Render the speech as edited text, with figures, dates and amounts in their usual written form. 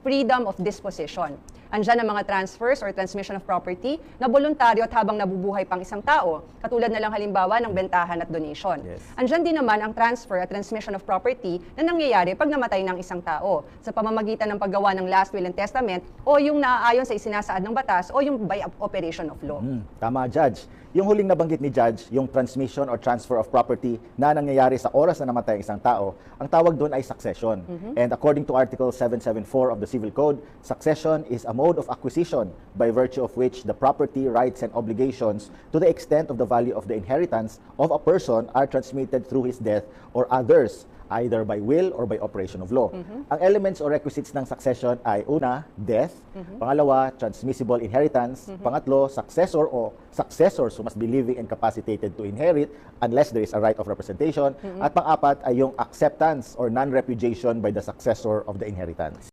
freedom of disposition. Andyan ang mga transfers or transmission of property na voluntaryo at habang nabubuhay pang isang tao, katulad na lang halimbawa ng bentahan at donation. Yes. Andyan din naman ang transfer at transmission of property na nangyayari pag namatay ng isang tao sa pamamagitan ng paggawa ng last will and testament o yung naaayon sa isinasaad ng batas o yung by operation of law. Tama, Judge. Yung huling nabanggit ni Judge, yung transmission or transfer of property na nangyayari sa oras na namatay ang isang tao, ang tawag doon ay succession. And according to Article 774 of the Civil Code, succession is a mode of acquisition by virtue of which the property, rights, and obligations to the extent of the value of the inheritance of a person are transmitted through his death or others, either by will or by operation of law. Ang elements or requisites ng succession ay una, death, pangalawa, transmissible inheritance, pangatlo, successor o successors who must be living and capacitated to inherit unless there is a right of representation, at pang-apat ay yung acceptance or non-repudiation by the successor of the inheritance.